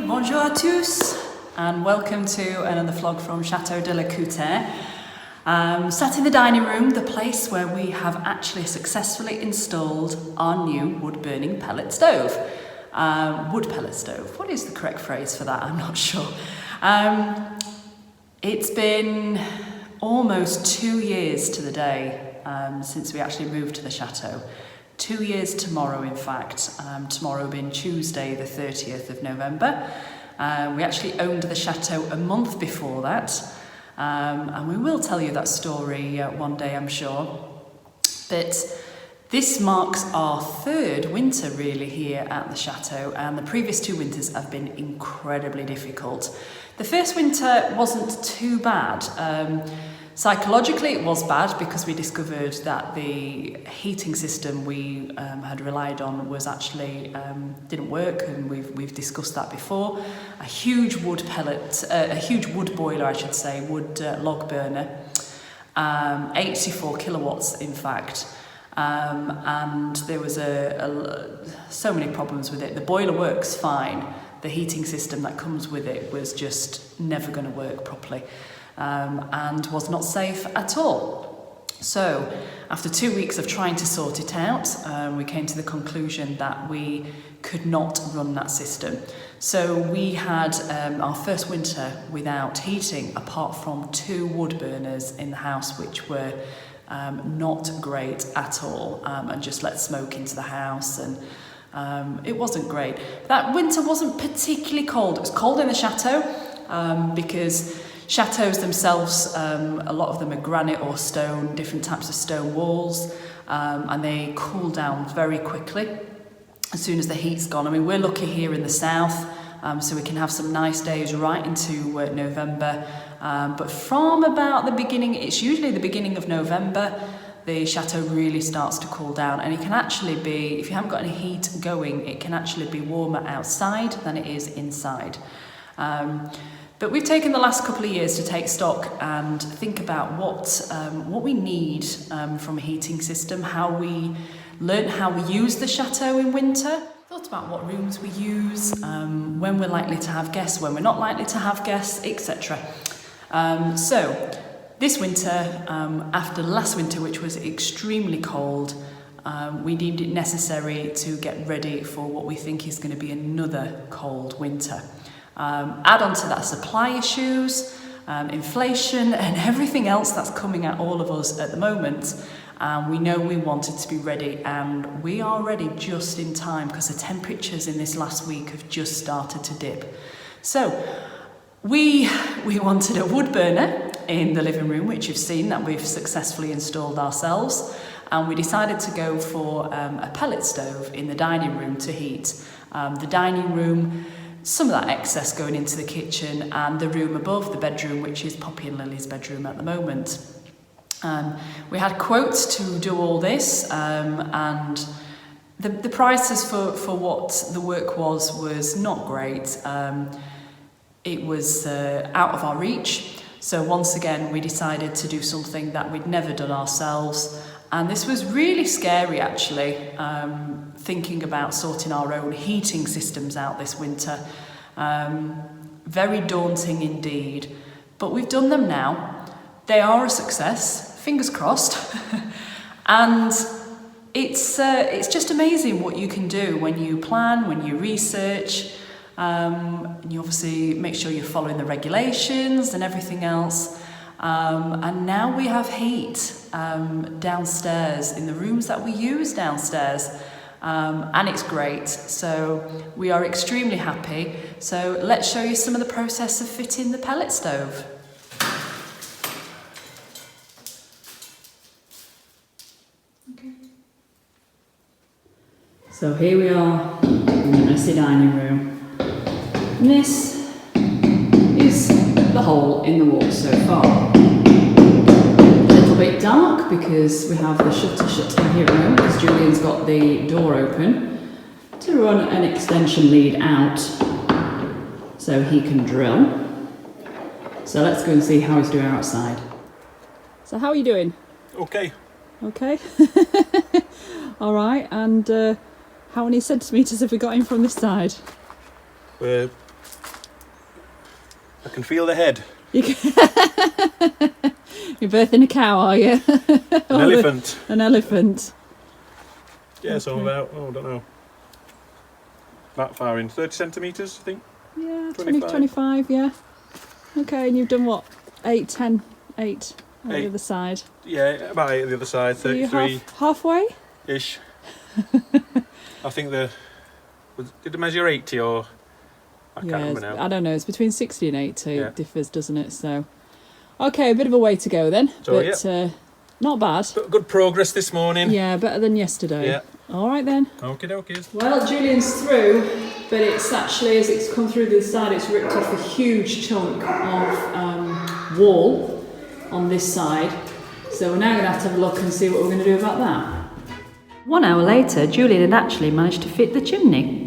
Bonjour à tous, and welcome to another vlog from Chateau de la Couture. Sat in the dining room, the place where we have actually successfully installed our new wood-burning pellet stove. Wood pellet stove, what is the correct phrase for that? I'm not sure. It's been almost 2 years to the day since we actually moved to the Chateau. 2 years tomorrow, in fact. Tomorrow being Tuesday, the 30th of November. We actually owned the Chateau a month before that. And we will tell you that story one day, I'm sure. But this marks our third winter really here at the Chateau, and the previous 2 winters have been incredibly difficult. The first winter wasn't too bad. Psychologically it was bad because we discovered that the heating system we had relied on was actually didn't work, and we've discussed that before. A huge wood boiler, I should say, wood log burner, 84 kilowatts in fact, and there was so many problems with it. The boiler works fine, the heating system that comes with it was just never going to work properly. And was not safe at all. So after 2 weeks of trying to sort it out, we came to the conclusion that we could not run that system. So we had our first winter without heating, apart from 2 wood burners in the house, which were not great at all, and just let smoke into the house, and it wasn't great. That winter wasn't particularly cold. It was cold in the Chateau because chateaux themselves, a lot of them are granite or stone, different types of stone walls, and they cool down very quickly as soon as the heat's gone. I mean, we're lucky here in the south, so we can have some nice days right into November, but from about the beginning, it's usually the beginning of November, the Chateau really starts to cool down, and it can actually be, if you haven't got any heat going, it can actually be warmer outside than it is inside. But we've taken the last couple of years to take stock and think about what we need from a heating system, how we learn how we use the Chateau in winter, thought about what rooms we use, when we're likely to have guests, when we're not likely to have guests, etc. So this winter, after last winter, which was extremely cold, we deemed it necessary to get ready for what we think is going to be another cold winter. Add on to that supply issues, inflation and everything else that's coming at all of us at the moment. We know we wanted to be ready, and we are ready just in time because the temperatures in this last week have just started to dip. So we wanted a wood burner in the living room, which you've seen that we've successfully installed ourselves, and we decided to go for a pellet stove in the dining room to heat the dining room, some of that excess going into the kitchen, and the room above, the bedroom, which is Poppy and Lily's bedroom at the moment. We had quotes to do all this, and the prices for what the work was not great. It was out of our reach, so once again we decided to do something that we'd never done ourselves, and this was really scary actually, thinking about sorting our own heating systems out this winter. Very daunting indeed, but we've done them now. They are a success, fingers crossed. And it's just amazing what you can do when you plan, when you research, you obviously make sure you're following the regulations and everything else. And now we have heat downstairs in the rooms that we use downstairs, and it's great. So we are extremely happy. So let's show you some of the process of fitting the pellet stove. Okay. So here we are in the messy dining room. And this is the hole in the wall so far. A little bit dark because we have the shutter shut in here at the moment because Julian's got the door open to run an extension lead out so he can drill. So let's go and see how he's doing outside. So how are you doing? Okay. Okay. All right, and how many centimetres have we got in from this side? I can feel the head. You're birthing a cow, are you? An elephant. An elephant. Yeah, okay. So about, I don't know, that far in, 30 centimetres, I think? Yeah, 25, yeah. Okay, and you've done what? 8 on the other side? Yeah, about 8 on the other side, 33. Halfway? Ish. I think did it measure 80 or? I can't remember now. I don't know, it's between 60 and 80, It differs, doesn't it? So, okay, a bit of a way to go then, but not bad. But good progress this morning. Yeah, better than yesterday. Yeah. All right then. Okie dokies. Well, Julian's through, but it's actually, as it's come through the side, it's ripped off a huge chunk of wall on this side. So we're now going to have a look and see what we're going to do about that. 1 hour later, Julian had actually managed to fit the chimney.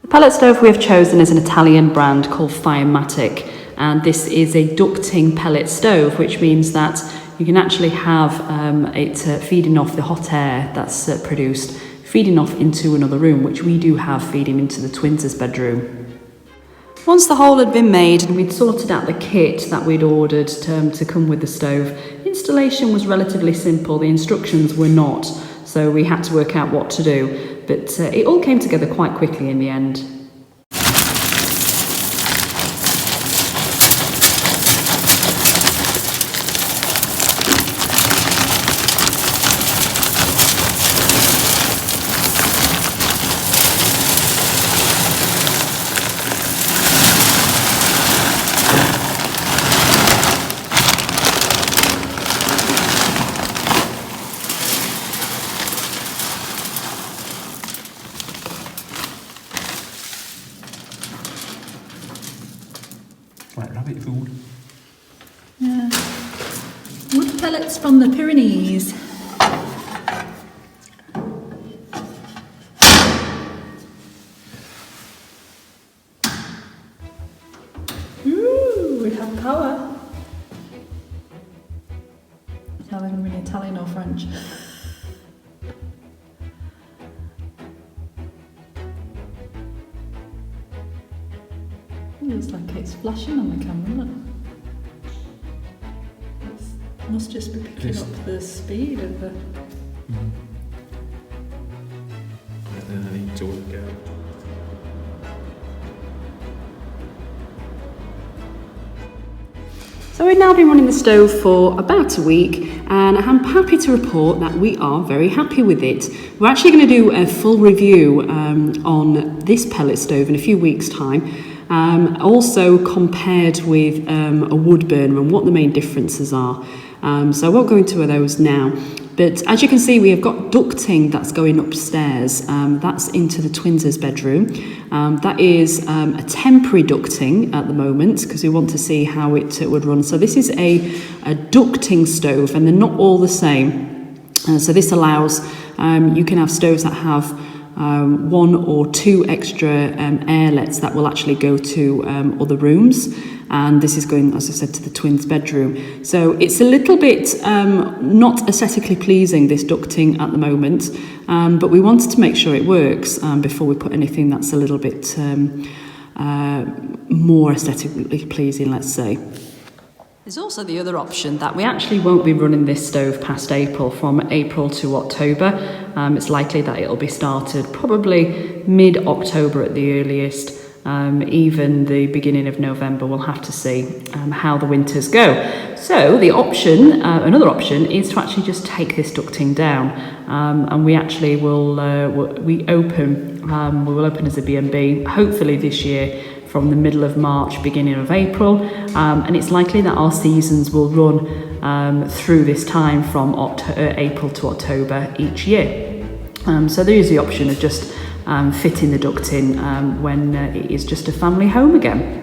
The pellet stove we have chosen is an Italian brand called Firematic, and this is a ducting pellet stove, which means that you can actually have it feeding off the hot air that's produced, feeding off into another room, which we do have feeding into the twins' bedroom. Once the hole had been made and we'd sorted out the kit that we'd ordered to come with the stove, installation was relatively simple. The instructions were not, so we had to work out what to do. But it all came together quite quickly in the end. Like rabbit food. Yeah. Wood pellets from the Pyrenees. Ooh, we have power. Is that going to be Italian or French? Looks like it's flashing on the camera, look. It must just be picking up the speed of the... I need to work out. So we've now been running the stove for about a week, and I'm happy to report that we are very happy with it. We're actually going to do a full review on this pellet stove in a few weeks' time. Also compared with a wood burner and what the main differences are. So I won't go into those now. But as you can see, we have got ducting that's going upstairs. That's into the twins' bedroom. That is a temporary ducting at the moment because we want to see how it would run. So this is a ducting stove, and they're not all the same. So this allows, you can have stoves that have 1 or 2 extra airlets that will actually go to other rooms, and this is going, as I said, to the twins' bedroom. So it's a little bit not aesthetically pleasing, this ducting at the moment, but we wanted to make sure it works before we put anything that's a little bit more aesthetically pleasing, let's say. There's also the other option that we actually won't be running this stove past April, from April to October. It's likely that it'll be started probably mid-October at the earliest, even the beginning of November. We'll have to see how the winters go. So the option, another option, is to actually just take this ducting down, and we actually will we will open as a B&B hopefully this year, from the middle of March, beginning of April, and it's likely that our seasons will run through this time from April to October each year. So there is the option of just fitting the ducting when it is just a family home again.